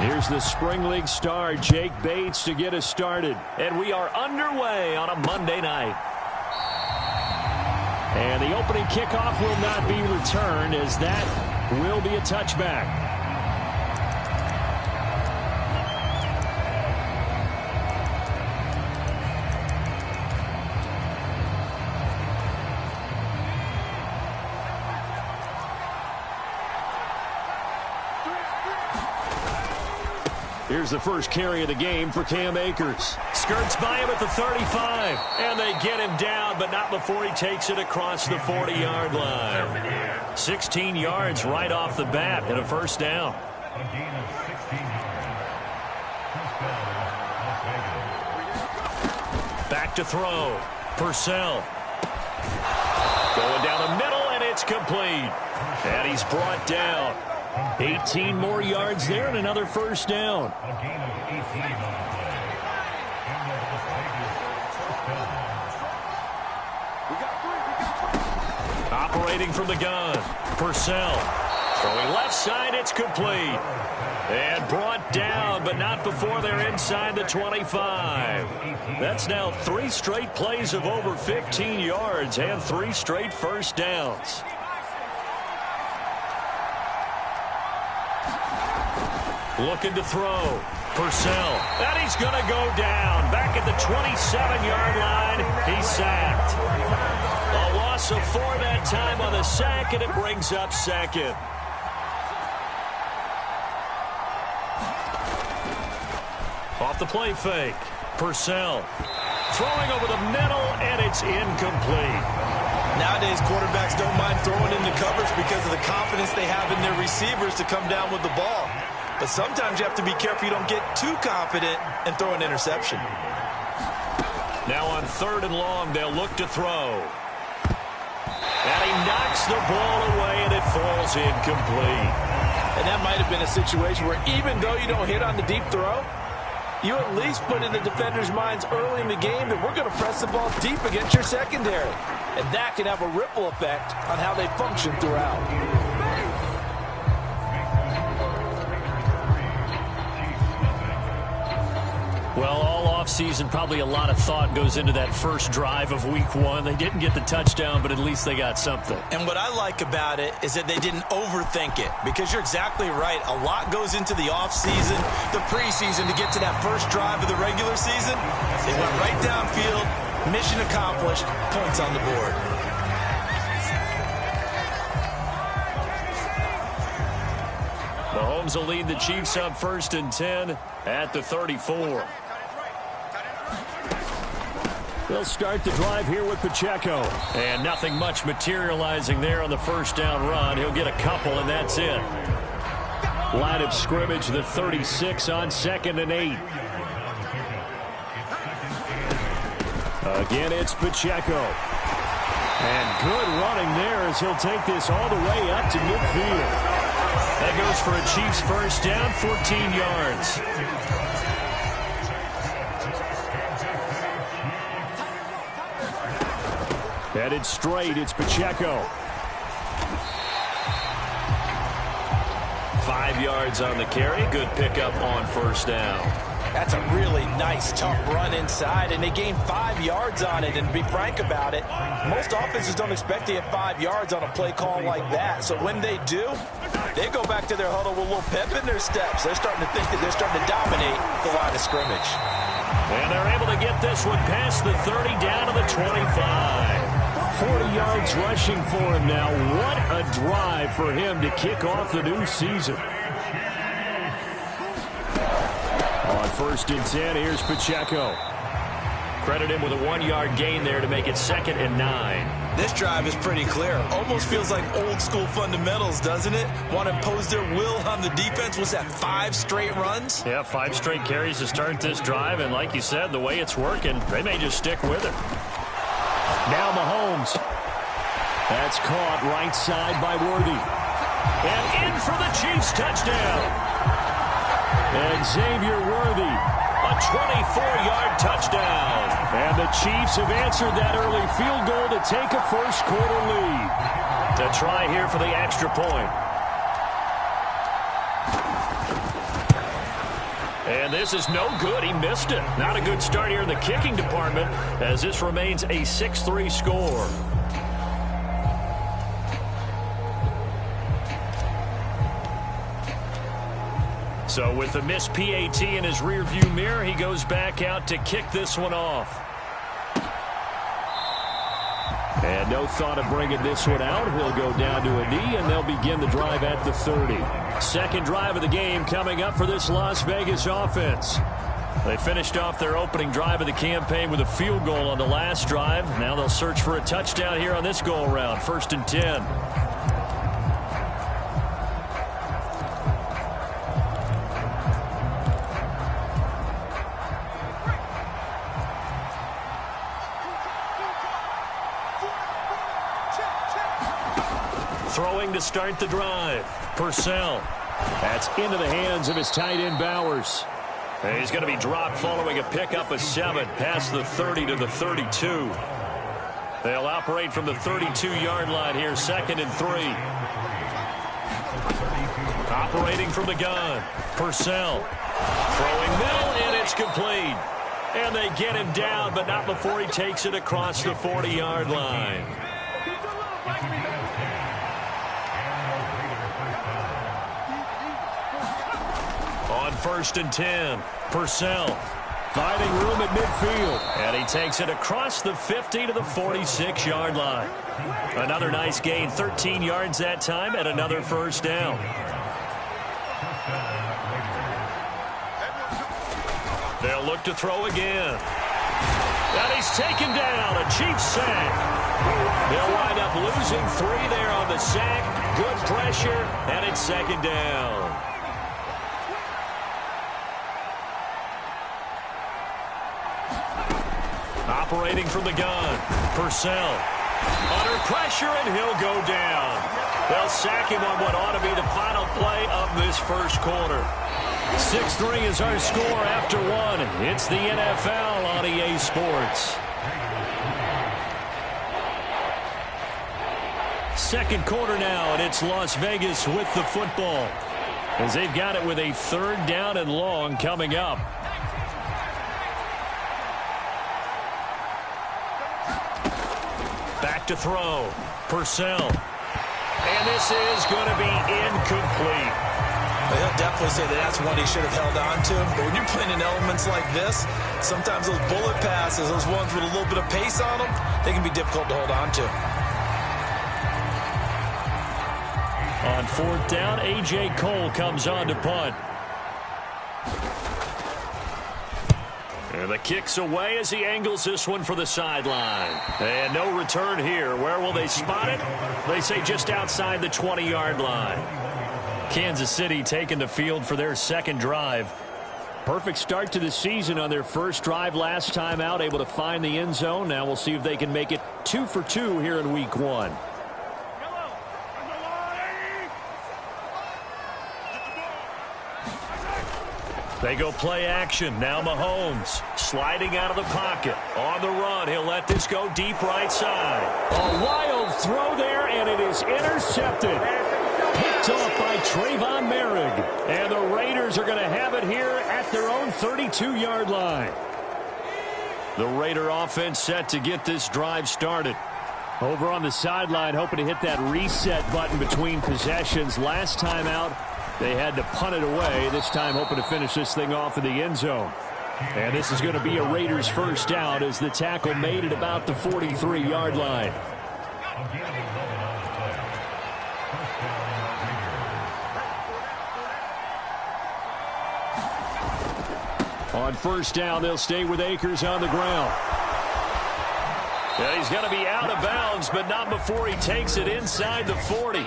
Here's the Spring League star, Jake Bates, to get us started. And we are underway on a Monday night. And the opening kickoff will not be returned, as that will be a touchback. Here's the first carry of the game for Cam Akers. Skirts by him at the 35. And they get him down, but not before he takes it across the 40-yard line. 16 yards right off the bat and a first down. Back to throw. Purcell. Going down the middle, and it's complete. And he's brought down. 18 more yards there and another first down. Operating from the gun. Purcell. Throwing left side, it's complete. And brought down, but not before they're inside the 25. That's now 3 straight plays of over 15 yards and 3 straight first downs. Looking to throw. Purcell. And he's going to go down. Back at the 27-yard line. He's sacked. A loss of 4 that time on the sack, and it brings up second. Off the play fake. Purcell. Throwing over the middle, and it's incomplete. Nowadays, quarterbacks don't mind throwing into coverage because of the confidence they have in their receivers to come down with the ball. But sometimes you have to be careful you don't get too confident and throw an interception. Now on 3rd and long, they'll look to throw. And he knocks the ball away, and it falls incomplete. And that might have been a situation where even though you don't hit on the deep throw, you at least put in the defenders' minds early in the game that we're going to press the ball deep against your secondary. And that can have a ripple effect on how they function throughout. Well, all offseason, probably a lot of thought goes into that first drive of week 1. They didn't get the touchdown, but at least they got something. And what I like about it is that they didn't overthink it, because you're exactly right. A lot goes into the offseason, the preseason to get to that first drive of the regular season. They went right downfield, mission accomplished, points on the board. Mahomes will lead the Chiefs up 1st and 10 at the 34. They'll start the drive here with Pacheco. And nothing much materializing there on the first down run. He'll get a couple, and that's it. Line of scrimmage, the 36 on 2nd and 8. Again, it's Pacheco. And good running there as he'll take this all the way up to midfield. That goes for a Chiefs first down, 14 yards. Headed straight, it's Pacheco. 5 yards on the carry. Good pickup on first down. That's a really nice, tough run inside, and they gained 5 yards on it. And to be frank about it, most offenses don't expect to get 5 yards on a play call like that. So when they do, they go back to their huddle with a little pep in their steps. They're starting to think that they're starting to dominate the line of scrimmage. And they're able to get this one past the 30 down to the 25. 40 yards rushing for him now. What a drive for him to kick off the new season. On 1st and 10, here's Pacheco. Credit him with a 1-yard gain there to make it 2nd and 9. This drive is pretty clear. Almost feels like old school fundamentals, doesn't it? Want to impose their will on the defense. Was that 5 straight runs? Yeah, 5 straight carries to start this drive. And like you said, the way it's working, they may just stick with it. Now Mahomes. That's caught right side by Worthy. And in for the Chiefs touchdown. And Xavier Worthy, a 24-yard touchdown. And the Chiefs have answered that early field goal to take a first-quarter lead. To try here for the extra point. And this is no good. He missed it. Not a good start here in the kicking department as this remains a 6-3 score. So with the missed PAT in his rearview mirror, he goes back out to kick this one off. And no thought of bringing this one out. He'll go down to a knee, and they'll begin the drive at the 30. Second drive of the game coming up for this Las Vegas offense. They finished off their opening drive of the campaign with a field goal on the last drive. Now they'll search for a touchdown here on this go-around. 1st and 10. Throwing to start the drive. Purcell. That's into the hands of his tight end, Bowers. And he's going to be dropped following a pickup of 7 past the 30 to the 32. They'll operate from the 32-yard line here, 2nd and 3. Operating from the gun. Purcell. Throwing middle, and it's complete. And they get him down, but not before he takes it across the 40-yard line. On 1st and 10, Purcell finding room at midfield. And he takes it across the 50 to the 46-yard line. Another nice gain, 13 yards that time, and another first down. They'll look to throw again. And he's taken down, a Chiefs sack. They'll wind up losing 3 there on the sack. Good pressure, and it's 2nd down. Operating from the gun, Purcell. Under pressure, and he'll go down. They'll sack him on what ought to be the final play of this first quarter. 6-3 is our score after 1. It's the NFL on EA Sports. Second quarter now, and it's Las Vegas with the football, as they've got it with a 3rd down and long coming up. Back to throw. Purcell. And this is going to be incomplete. Well, he'll definitely say that that's one he should have held on to. But when you're playing in elements like this, sometimes those bullet passes, those ones with a little bit of pace on them, they can be difficult to hold on to. On 4th down, A.J. Cole comes on to punt. And the kick's away as he angles this one for the sideline. And no return here. Where will they spot it? They say just outside the 20-yard line. Kansas City taking the field for their second drive. Perfect start to the season on their first drive last time out, able to find the end zone. Now we'll see if they can make it 2 for 2 here in week 1. They go play action. Now Mahomes sliding out of the pocket. On the run, he'll let this go deep right side. A wild throw there, and it is intercepted. Picked off by Trayvon Merrick. And the Raiders are going to have it here at their own 32-yard line. The Raider offense set to get this drive started. Over on the sideline, hoping to hit that reset button between possessions. Last time out, they had to punt it away. This time hoping to finish this thing off in the end zone. And this is going to be a Raiders first down as the tackle made at about the 43-yard line. On first down, they'll stay with Akers on the ground. And he's going to be out of bounds, but not before he takes it inside the 40.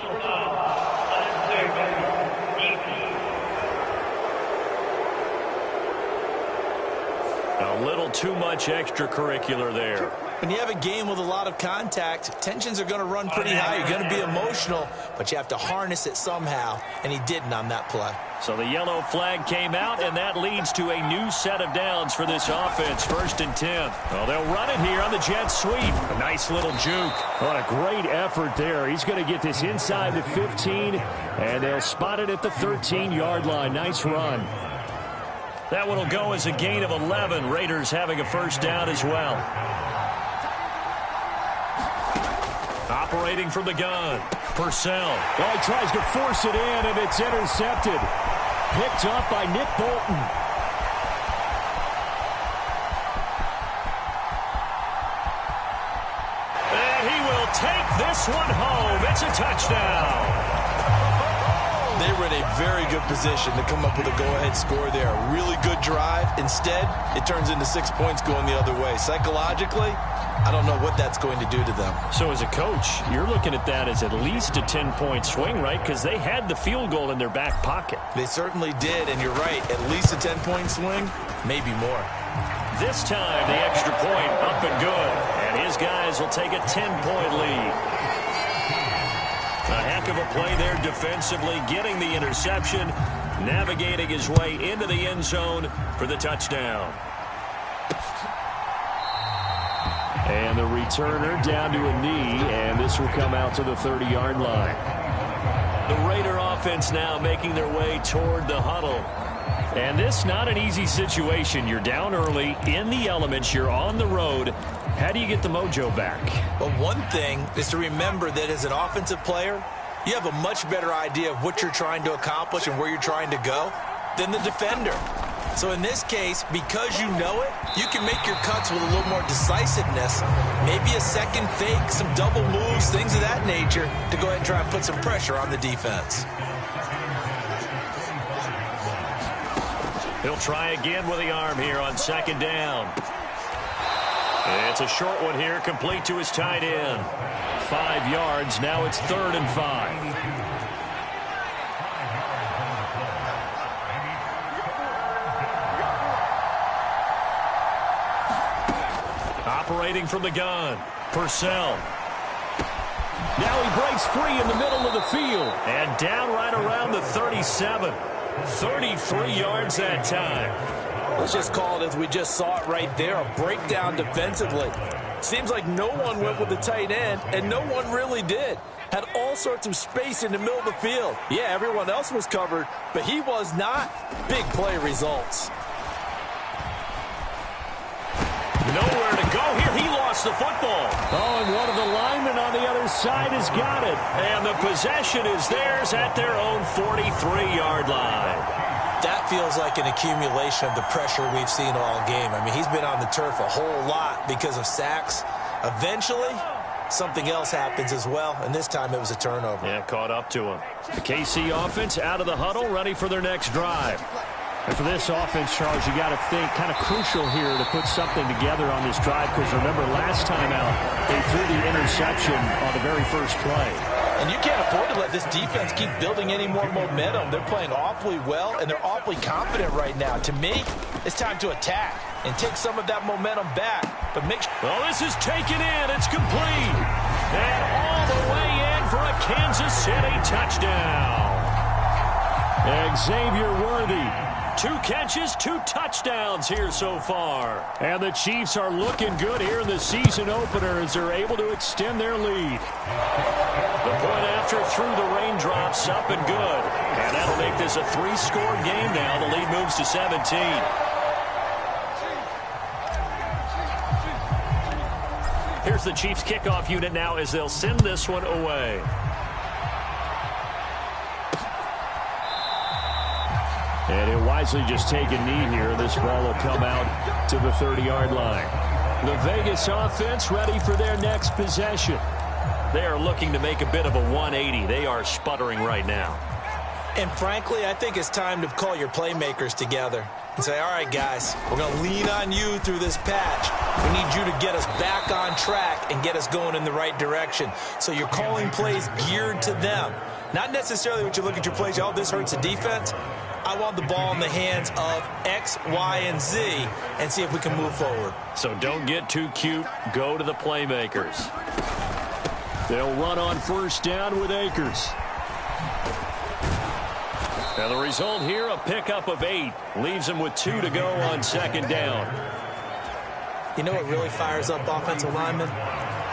A little too much extracurricular there. When you have a game with a lot of contact, tensions are going to run pretty high. You're going to be emotional, but you have to harness it somehow, and he didn't on that play. So the yellow flag came out, and that leads to a new set of downs for this offense. 1st and 10. Well, they'll run it here on the jet sweep. A nice little juke. What a great effort there. He's going to get this inside the 15, and they'll spot it at the 13-yard line. Nice run. That one will go as a gain of 11. Raiders having a first down as well. Operating from the gun, Purcell. Well, he tries to force it in, and it's intercepted. Picked up by Nick Bolton. And he will take this one home. It's a touchdown. They were in a very good position to come up with a go-ahead score there. A really good drive. Instead, it turns into 6 points going the other way. Psychologically, I don't know what that's going to do to them. So as a coach, you're looking at that as at least a 10-point swing, right? Because they had the field goal in their back pocket. They certainly did, and you're right. At least a 10-point swing, maybe more. This time, the extra point up and good. And his guys will take a 10-point lead. A heck of a play there defensively, getting the interception, navigating his way into the end zone for the touchdown. And the returner down to a knee, and this will come out to the 30-yard line. The Raider offense now making their way toward the huddle. And this not an easy situation. You're down early, in the elements, you're on the road. How do you get the mojo back? Well, one thing is to remember that as an offensive player, you have a much better idea of what you're trying to accomplish and where you're trying to go than the defender. So in this case, because you know it, you can make your cuts with a little more decisiveness, maybe a second fake, some double moves, things of that nature, to go ahead and try and put some pressure on the defense. He'll try again with the arm here on second down. It's a short one here, complete to his tight end. 5 yards, now it's 3rd and 5. Operating from the gun, Purcell. Now he breaks free in the middle of the field. And down right around the 37. 33 yards that time. Let's just call it as we just saw it right there, a breakdown defensively. Seems like no one went with the tight end, and no one really did. Had all sorts of space in the middle of the field. Yeah, everyone else was covered, but he was not. Big play results. Nowhere to go here. He lost the football. Oh, and one of the linemen on the other side has got it. And the possession is theirs at their own 43-yard line. That feels like an accumulation of the pressure we've seen all game. I mean, he's been on the turf a whole lot because of sacks. Eventually, something else happens as well, and this time it was a turnover. Yeah, caught up to him. The KC offense out of the huddle, ready for their next drive. And for this offense, Charles, you got to think kind of crucial here to put something together on this drive, because remember, last time out, they threw the interception on the very first play. And you can't afford to let this defense keep building any more momentum. They're playing awfully well, and they're awfully confident right now. To me, it's time to attack and take some of that momentum back. But make sure. Well, this is taken in. It's complete. And all the way in for a Kansas City touchdown. Xavier Worthy. 2 catches, 2 touchdowns here so far. And the Chiefs are looking good here in the season opener as they're able to extend their lead. The point after through the raindrops, up and good. And that'll make this a 3-score game now. The lead moves to 17. Here's the Chiefs kickoff unit now as they'll send this one away. And he'll wisely just take a knee here. This ball will come out to the 30-yard line. The Vegas offense ready for their next possession. They are looking to make a bit of a 180. They are sputtering right now. And frankly, I think it's time to call your playmakers together and say, all right, guys, we're going to lean on you through this patch. We need you to get us back on track and get us going in the right direction. So you're calling plays geared to them. Not necessarily what you look at your plays, oh, this hurts the defense. I want the ball in the hands of X, Y, and Z and see if we can move forward. So don't get too cute. Go to the playmakers. They'll run on first down with Akers. Now the result here, a pickup of 8. Leaves them with 2 to go on second down. You know what really fires up offensive linemen?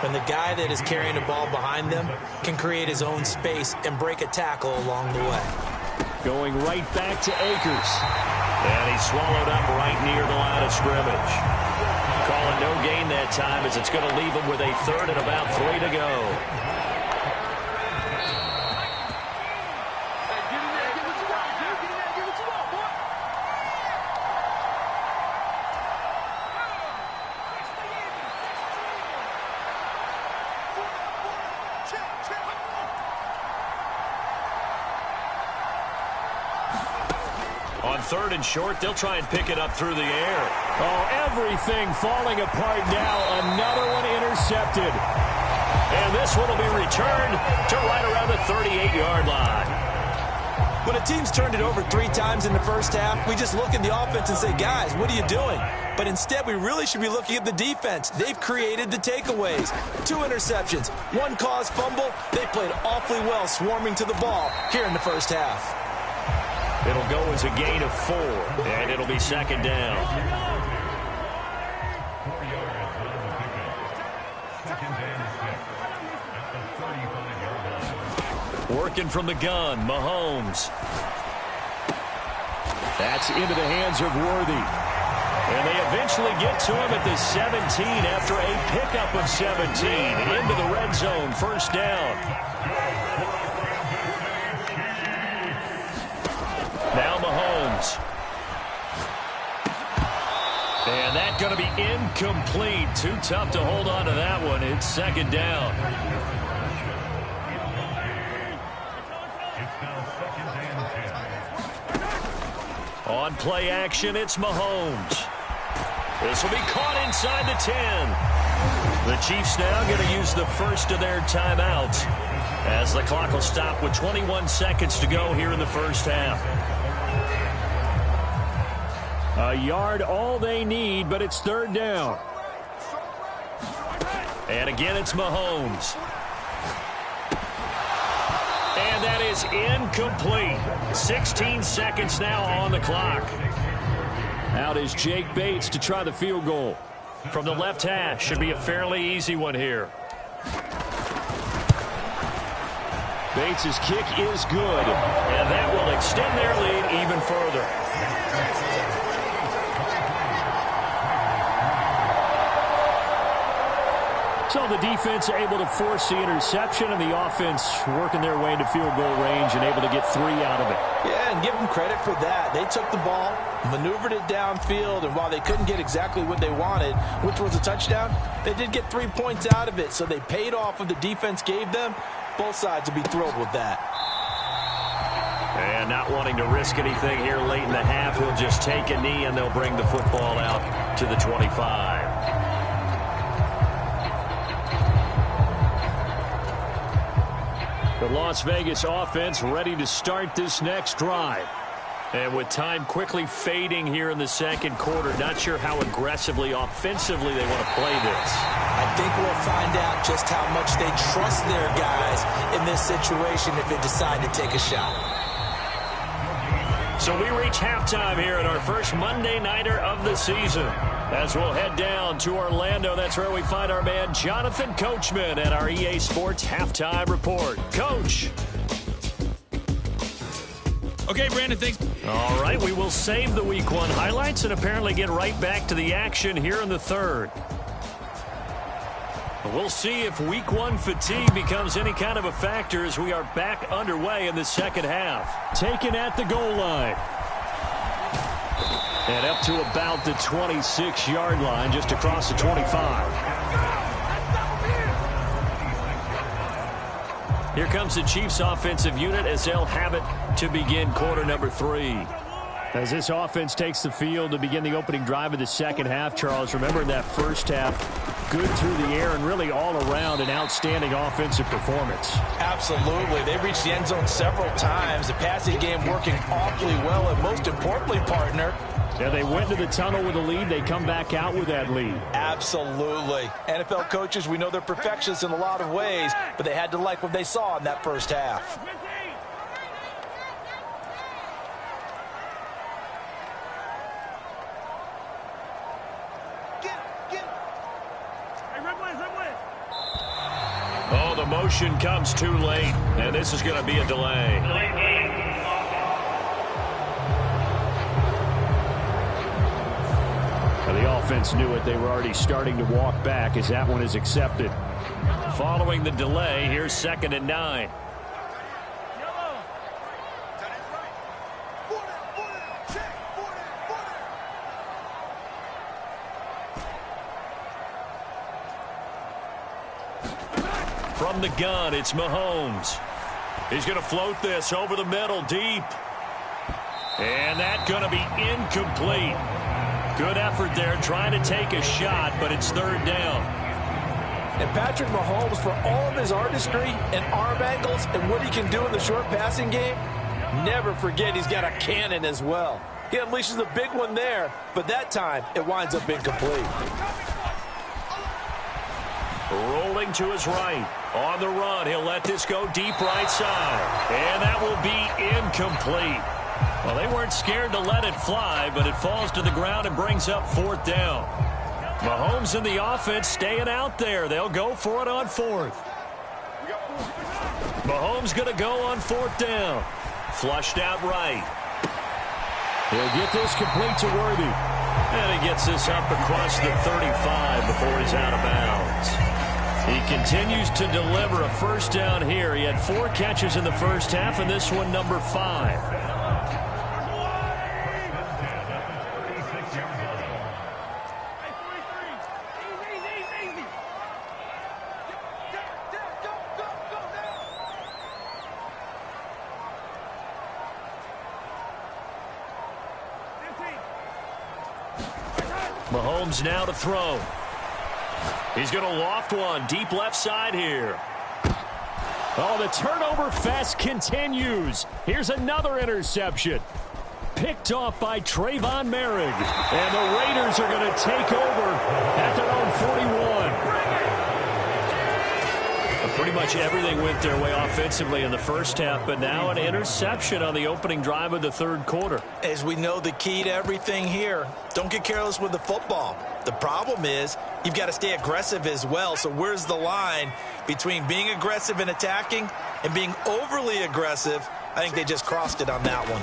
When the guy that is carrying the ball behind them can create his own space and break a tackle along the way. Going right back to Akers. And he swallowed up right near the line of scrimmage. Calling no gain that time as it's going to leave him with a third and about 3 to go. On 3rd and short, they'll try and pick it up through the air. Oh, everything falling apart now. Another one intercepted. And this one will be returned to right around the 38-yard line. When a team's turned it over 3 times in the first half, we just look at the offense and say, guys, what are you doing? But instead, we really should be looking at the defense. They've created the takeaways. 2 interceptions, 1 caused fumble. They played awfully well swarming to the ball here in the first half. It'll go as a gain of 4, and it'll be 2nd down. Working from the gun, Mahomes. That's into the hands of Worthy. And they eventually get to him at the 17 after a pickup of 17 into the red zone, 1st down. Now Mahomes. And that's going to be incomplete. Too tough to hold on to that one. It's 2nd down. On play action, it's Mahomes. This will be caught inside the 10. The Chiefs now going to use the first of their timeouts as the clock will stop with 21 seconds to go here in the first half. A yard all they need, but it's 3rd down. And again, it's Mahomes. And that is incomplete. 16 seconds now on the clock. Out is Jake Bates to try the field goal. From the left hash, should be a fairly easy one here. Bates' kick is good. And that will extend their lead even further. So the defense able to force the interception, and the offense working their way into field goal range and able to get 3 out of it. Yeah, and give them credit for that. They took the ball, maneuvered it downfield, and while they couldn't get exactly what they wanted, which was a touchdown, they did get 3 points out of it, so they paid off what the defense gave them. Both sides will be thrilled with that. And not wanting to risk anything here late in the half, he'll just take a knee, and they'll bring the football out to the 25. The Las Vegas offense ready to start this next drive. And with time quickly fading here in the 2nd quarter, not sure how aggressively, offensively they want to play this. I think we'll find out just how much they trust their guys in this situation if they decide to take a shot. So we reach halftime here at our first Monday Nighter of the season. As we'll head down to Orlando, that's where we find our man Jonathan Coachman at our EA Sports Halftime Report. Coach. Okay, Brandon, thanks. All right, we will save the Week 1 highlights and apparently get right back to the action here in the 3rd. We'll see if Week 1 fatigue becomes any kind of a factor as we are back underway in the 2nd half. Taken at the goal line. And up to about the 26-yard line, just across the 25. Here comes the Chiefs offensive unit as they'll have it to begin quarter number 3. As this offense takes the field to begin the opening drive of the 2nd half, Charles, remember in that first half, good through the air and really all around an outstanding offensive performance. Absolutely. They reached the end zone several times. The passing game working awfully well, and most importantly, partner, yeah, they went to the tunnel with a lead. They come back out with that lead. Absolutely. NFL coaches, we know they're perfectionists in a lot of ways, but they had to like what they saw in that first half. Oh, the motion comes too late, and this is going to be a delay. offense knew it. They were already starting to walk back as that one is accepted. Following the delay, here's 2nd and 9. From the gun, it's Mahomes. He's going to float this over the middle, deep. And that's going to be incomplete. Good effort there, trying to take a shot, but it's 3rd down. And Patrick Mahomes, for all of his artistry and arm angles and what he can do in the short passing game, never forget he's got a cannon as well. He unleashes a big one there, but that time it winds up incomplete. Rolling to his right. On the run, he'll let this go deep right side. And that will be incomplete. Well, they weren't scared to let it fly, but it falls to the ground and brings up 4th down. Mahomes and the offense staying out there. They'll go for it on 4th. Mahomes going to go on 4th down. Flushed out right. He'll get this complete to Worthy. And he gets this up across the 35 before he's out of bounds. He continues to deliver a 1st down here. He had 4 catches in the first half, and this one number 5. Mahomes now to throw. He's going to loft one deep left side here. Oh, the turnover fest continues. Here's another interception. Picked off by Trayvon Merrick. And the Raiders are going to take over at their own 41. Pretty much everything went their way offensively in the first half, but now an interception on the opening drive of the 3rd quarter. As we know, the key to everything here, don't get careless with the football. The problem is you've got to stay aggressive as well. So where's the line between being aggressive and attacking and being overly aggressive? I think they just crossed it on that one.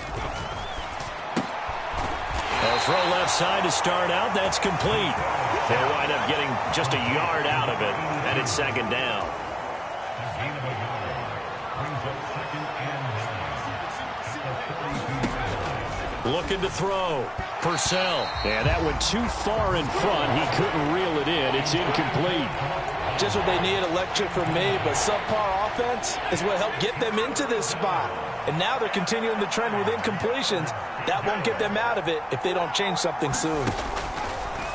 They'll throw left side to start out. That's complete. They'll wind up getting just a yard out of it, and it's 2nd down. Looking to throw. Purcell. Yeah, that went too far in front. He couldn't reel it in. It's incomplete. Just what they need, a lecture from me, but subpar offense is what helped get them into this spot. And now they're continuing the trend with incompletions. That won't get them out of it if they don't change something soon.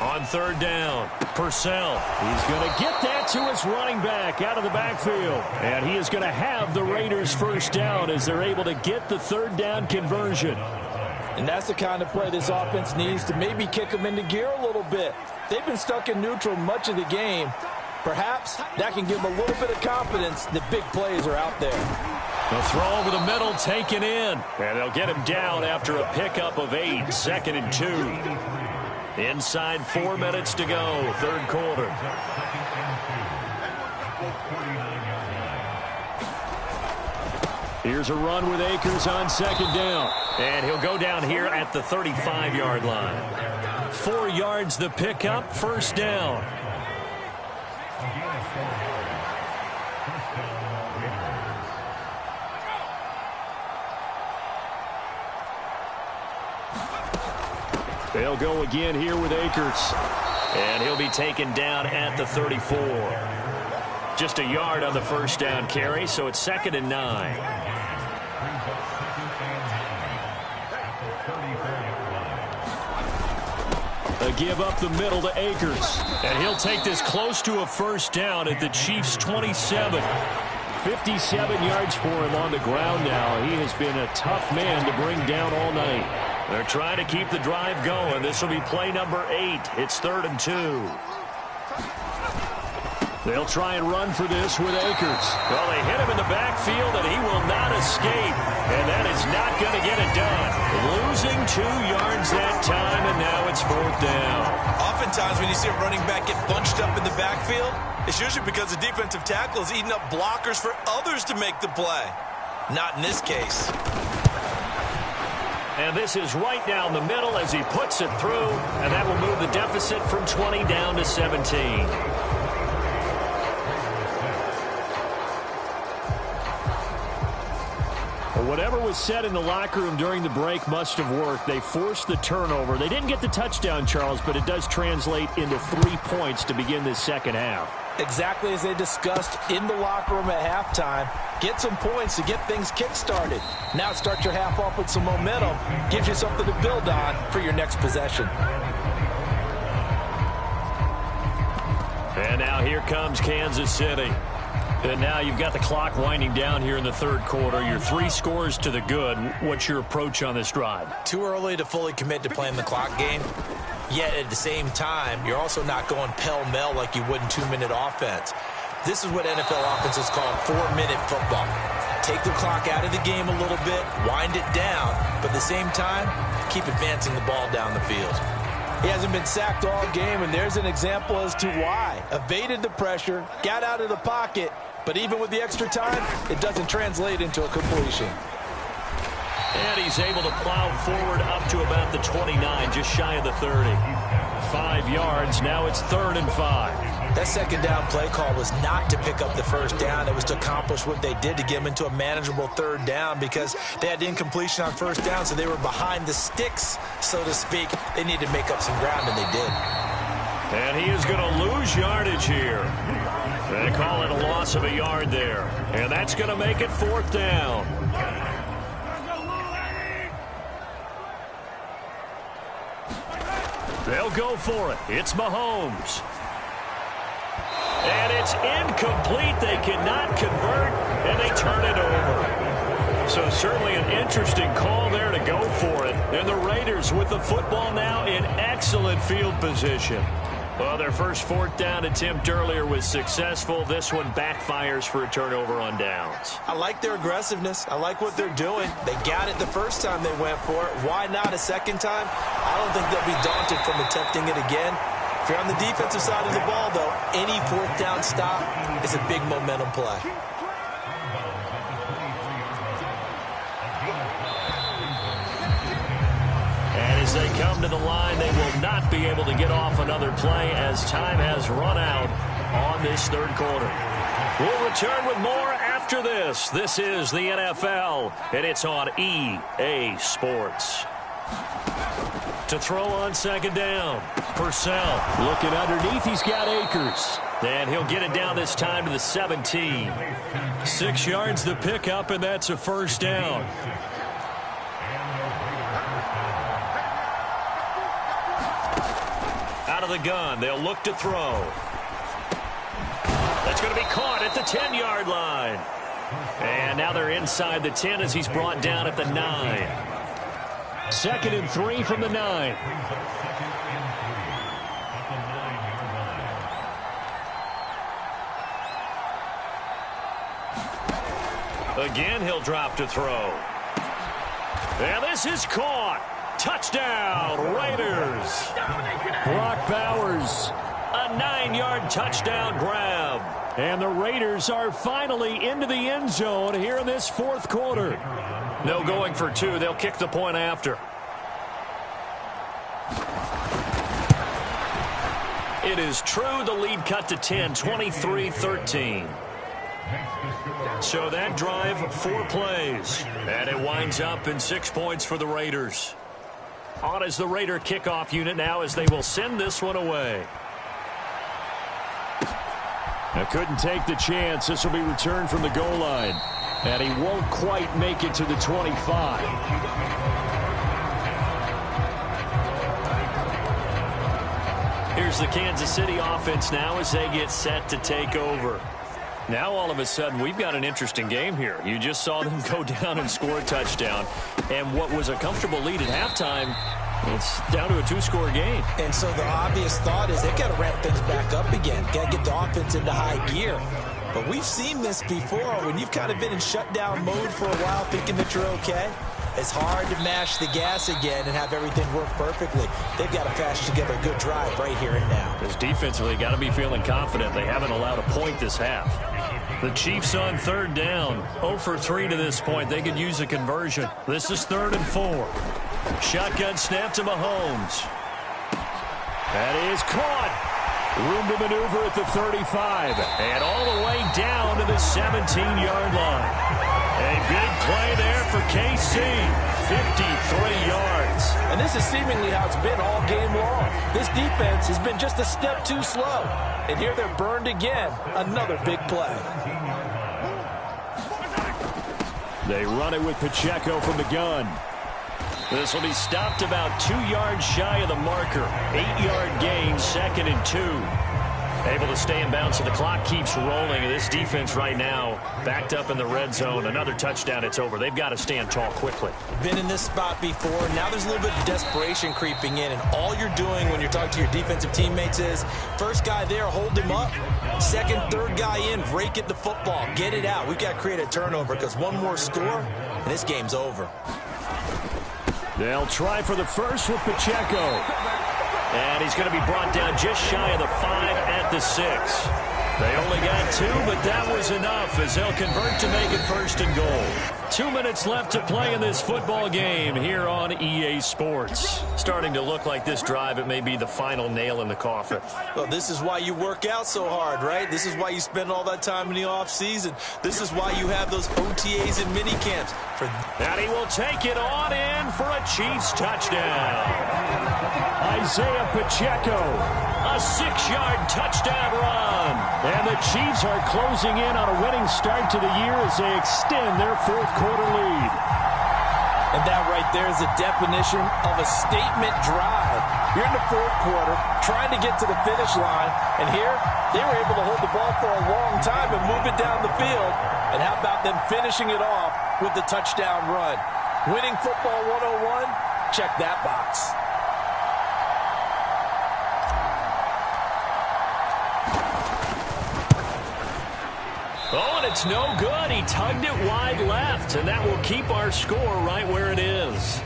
On 3rd down, Purcell. He's going to get that to his running back out of the backfield. And he is going to have the Raiders 1st down as they're able to get the 3rd down conversion. And that's the kind of play this offense needs to maybe kick them into gear a little bit. They've been stuck in neutral much of the game. Perhaps that can give them a little bit of confidence that big plays are out there. They'll throw over the middle, taken in. And they'll get him down after a pickup of 8, 2nd and 2. Inside 4 minutes to go, 3rd quarter. Here's a run with Akers on 2nd down. And he'll go down here at the 35-yard line. 4 yards the pickup, 1st down. They'll go again here with Akers. And he'll be taken down at the 34. Just a yard on the 1st down carry, so it's 2nd and 9. A give up the middle to Akers. And he'll take this close to a 1st down at the Chiefs' 27. 57 yards for him on the ground now. He has been a tough man to bring down all night. They're trying to keep the drive going. This will be play number 8. It's 3rd and 2. They'll try and run for this with Akers. Well, they hit him in the backfield, and he will not escape. And that is not going to get it done. Losing 2 yards that time, and now it's 4th down. Oftentimes when you see a running back get bunched up in the backfield, it's usually because the defensive tackle is eating up blockers for others to make the play. Not in this case. And this is right down the middle as he puts it through, and that will move the deficit from 20 down to 17. Whatever was said in the locker room during the break must have worked. They forced the turnover. They didn't get the touchdown, Charles, but it does translate into 3 points to begin this second half. Exactly as they discussed in the locker room at halftime. Get some points to get things kick-started. Now start your half off with some momentum. Gives you something to build on for your next possession. And now here comes Kansas City. And now you've got the clock winding down here in the third quarter. You're 3 scores to the good. What's your approach on this drive? Too early to fully commit to playing the clock game. Yet at the same time, you're also not going pell-mell like you would in 2-minute offense. This is what NFL offenses call 4-minute football. Take the clock out of the game a little bit, wind it down, but at the same time, keep advancing the ball down the field. He hasn't been sacked all game, and there's an example as to why. Evaded the pressure, got out of the pocket, but even with the extra time, it doesn't translate into a completion. And he's able to plow forward up to about the 29, just shy of the 30. 5 yards, now it's 3rd and 5. That second down play call was not to pick up the first down. It was to accomplish what they did to get them into a manageable 3rd down because they had incompletion on first down, so they were behind the sticks, so to speak. They needed to make up some ground, and they did. And he is going to lose yardage here. They call it a loss of a yard there. And that's going to make it 4th down. They'll go for it. It's Mahomes. And it's incomplete. They cannot convert, and they turn it over. So certainly an interesting call there to go for it. And the Raiders with the football now in excellent field position. Well, their first 4th down attempt earlier was successful. This one backfires for a turnover on downs. I like their aggressiveness. I like what they're doing. They got it the first time they went for it. Why not a second time? I don't think they'll be daunted from attempting it again. If you're on the defensive side of the ball, though, any 4th down stop is a big momentum play. And as they come to the line, they will not be able to get off another play as time has run out on this 3rd quarter. We'll return with more after this. This is the NFL, and it's on EA Sports. To throw on 2nd down, Purcell. Looking underneath, he's got Akers. And he'll get it down this time to the 17. 6 yards the pickup, and that's a 1st down. Out of the gun, they'll look to throw. That's going to be caught at the 10-yard line. And now they're inside the 10 as he's brought down at the 9. 2nd and 3 from the 9. Again, he'll drop to throw. And this is caught. Touchdown, Raiders. Brock Bowers. A 9-yard touchdown grab. And the Raiders are finally into the end zone here in this 4th quarter. No going for 2. They'll kick the point after. It is true. The lead cut to 10, 23-13. So that drive, 4 plays. And it winds up in 6 points for the Raiders. On as the Raider kickoff unit now as they will send this one away. Now couldn't take the chance. This will be returned from the goal line. And he won't quite make it to the 25. Here's the Kansas City offense now as they get set to take over. Now all of a sudden we've got an interesting game here. You just saw them go down and score a touchdown. And what was a comfortable lead at halftime, it's down to a 2-score game. And so the obvious thought is they've got to ramp things back up again. Got to get the offense into high gear. But we've seen this before when you've kind of been in shutdown mode for a while thinking that you're okay. It's hard to mash the gas again and have everything work perfectly. They've got to patch together a good drive right here and now. Because defensively, got to be feeling confident. They haven't allowed a point this half. The Chiefs on 3rd down. 0 for 3 to this point. They could use a conversion. This is 3rd and 4. Shotgun snap to Mahomes. That is caught. Room to maneuver at the 35. And all the way down to the 17-yard line. A big play there for KC. 53 yards. And this is seemingly how it's been all game long. This defense has been just a step too slow. And here they're burned again. Another big play. They run it with Pacheco from the gun. This will be stopped about 2 yards shy of the marker. 8-yard gain, 2nd and 2. Able to stay in bounds, so the clock keeps rolling. And this defense right now backed up in the red zone. Another touchdown, it's over. They've got to stand tall quickly. Been in this spot before. Now there's a little bit of desperation creeping in. And all you're doing when you're talking to your defensive teammates is, first guy there, hold him up. Second, third guy in, rake at the football. Get it out. We've got to create a turnover because one more score, and this game's over. They'll try for the first with Pacheco. And he's going to be brought down just shy of the 5 at the 6. They only got 2, but that was enough as they'll convert to make it 1st and goal. 2 minutes left to play in this football game here on EA Sports. Starting to look like this drive, it may be the final nail in the coffin. Well, this is why you work out so hard, right? This is why you spend all that time in the offseason. This is why you have those OTAs and mini camps. And he will take it on in for a Chiefs touchdown. Isaiah Pacheco, a 6-yard touchdown run. And the Chiefs are closing in on a winning start to the year as they extend their fourth-quarter lead. And that right there is the definition of a statement drive. You're in the fourth quarter, trying to get to the finish line, and here they were able to hold the ball for a long time and move it down the field. And how about them finishing it off with the touchdown run? Winning football 101, check that box. Oh, and it's no good. He tugged it wide left, and that will keep our score right where it is.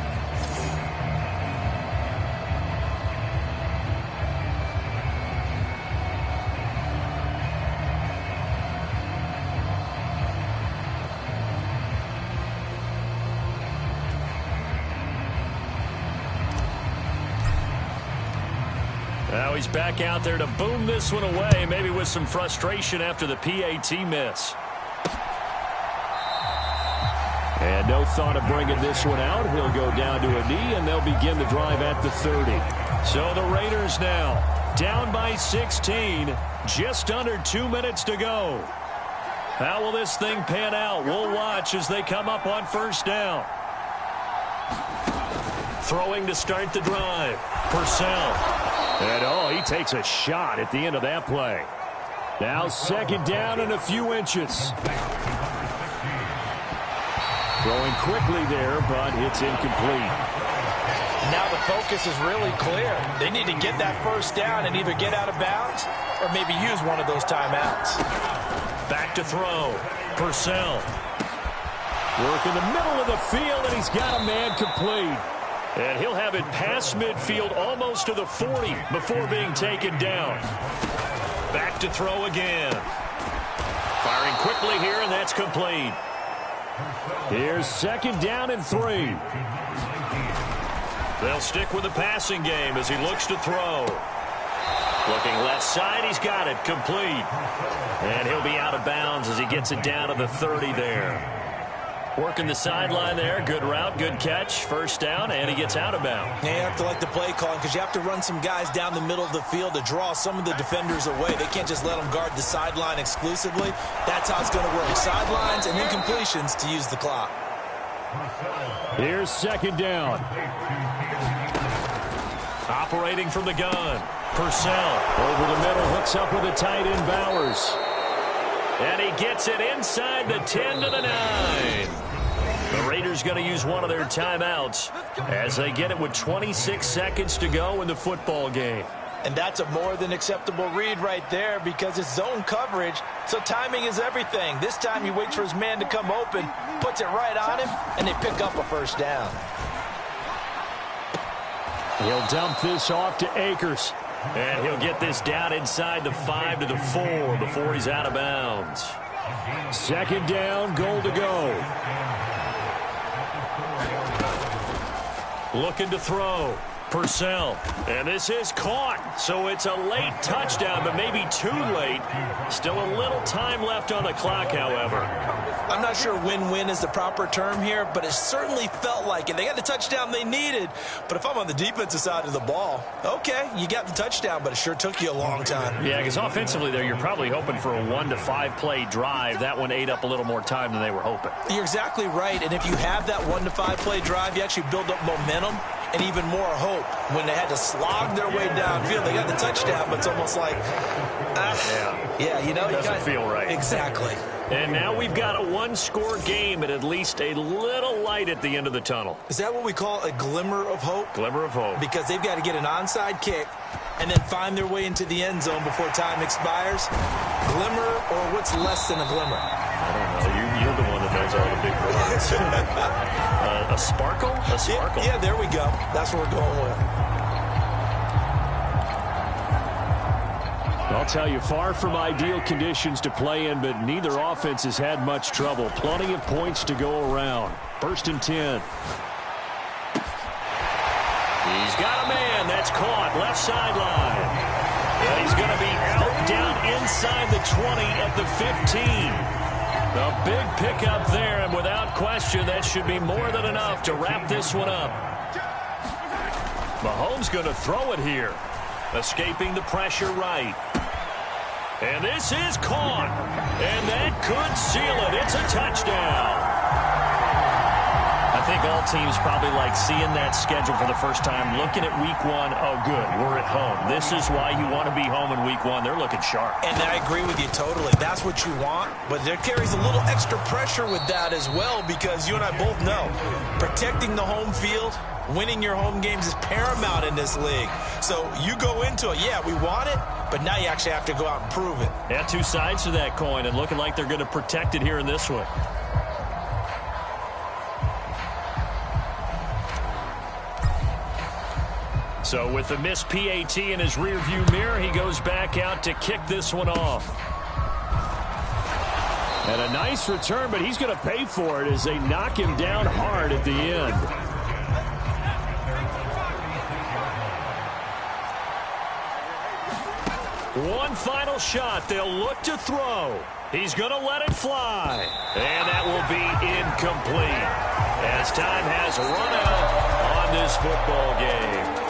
Now he's back out there to boom this one away, maybe with some frustration after the PAT miss. And no thought of bringing this one out. He'll go down to a knee, and they'll begin the drive at the 30. So the Raiders now down by 16, just under 2 minutes to go. How will this thing pan out? We'll watch as they come up on first down. Throwing to start the drive. Purcell. And he takes a shot at the end of that play. Now 2nd down and a few inches. Throwing quickly there, but it's incomplete. Now the focus is really clear. They need to get that first down and either get out of bounds or maybe use one of those timeouts. Back to throw. Purcell. Work in the middle of the field, and he's got a man complete. And he'll have it past midfield almost to the 40 before being taken down. Back to throw again. Firing quickly here, and that's complete. Here's 2nd down and 3. They'll stick with the passing game as he looks to throw. Looking left side, he's got it complete. And he'll be out of bounds as he gets it down to the 30 there. Working the sideline there. Good route, good catch. First down, and he gets out of bounds. Yeah, you have to like the play calling because you have to run some guys down the middle of the field to draw some of the defenders away. They can't just let them guard the sideline exclusively. That's how it's going to work. Sidelines and incompletions to use the clock. Here's 2nd down. Operating from the gun. Purcell. Over the middle, hooks up with a tight end, Bowers. And he gets it inside the 10 to the 9. The Raiders going to use one of their timeouts as they get it with 26 seconds to go in the football game. And that's a more than acceptable read right there because it's zone coverage, so timing is everything. This time he waits for his man to come open, puts it right on him, and they pick up a first down. He'll dump this off to Akers. And he'll get this down inside the 5 to the 4 before he's out of bounds. 2nd down, goal to go. Looking to throw. Purcell. And this is caught. So it's a late touchdown, but maybe too late. Still a little time left on the clock, however. I'm not sure win-win is the proper term here, but it certainly felt like it. They got the touchdown they needed, but if I'm on the defensive side of the ball, okay, you got the touchdown, but it sure took you a long time. Yeah, because offensively there, you're probably hoping for a 1 to 5 play drive. That one ate up a little more time than they were hoping. You're exactly right, and if you have that 1 to 5 play drive, you actually build up momentum and even more hope. When they had to slog their way downfield, they got the touchdown, but it's almost like, you know, doesn't feel right. Exactly. And now we've got a one-score game and at least a little light at the end of the tunnel. Is that what we call a glimmer of hope? Glimmer of hope. Because they've got to get an onside kick and then find their way into the end zone before time expires. Glimmer, or what's less than a glimmer? I don't know. You're the one that knows all the big words. A sparkle? A sparkle. Yeah, there we go. That's what we're going with. I'll tell you, far from ideal conditions to play in, but neither offense has had much trouble. Plenty of points to go around. 1st and 10. He's got a man. That's caught. Left sideline. And he's going to be out down inside the 20 at the 15. A big pickup there, and without question, that should be more than enough to wrap this one up. Mahomes going to throw it here. Escaping the pressure right. And this is caught. And that could seal it. It's a touchdown. I think all teams probably like seeing that schedule for the first time, looking at week 1. Oh, good, we're at home. This is why you want to be home in week 1. They're looking sharp. And I agree with you totally. That's what you want. But there carries a little extra pressure with that as well, because you and I both know protecting the home field, winning your home games is paramount in this league. So you go into it, yeah, we want it, but now you actually have to go out and prove it. Yeah, two sides to that coin, and looking like they're going to protect it here in this one. So with the missed PAT in his rearview mirror, he goes back out to kick this one off. And a nice return, but he's going to pay for it as they knock him down hard at the end. One final shot. They'll look to throw. He's going to let it fly. And that will be incomplete as time has run out on this football game.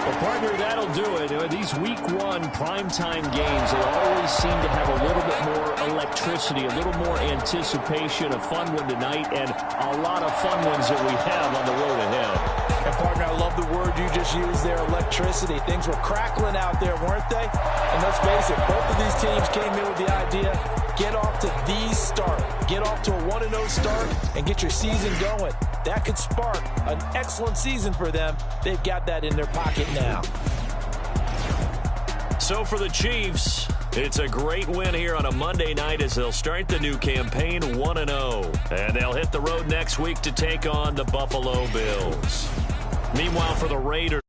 Well, partner, that'll do it. These Week 1 primetime games, they always seem to have a little bit more electricity, a little more anticipation. A fun one tonight, and a lot of fun ones that we have on the road ahead. And, partner, I love the word you just used there, electricity. Things were crackling out there, weren't they? And let's face it, both of these teams came in with the idea, get off to the start. Get off to a 1-0 start and get your season going. That could spark an excellent season for them. They've got that in their pocket now. So for the Chiefs, it's a great win here on a Monday night as they'll start the new campaign 1-0. And they'll hit the road next week to take on the Buffalo Bills. Meanwhile, for the Raiders,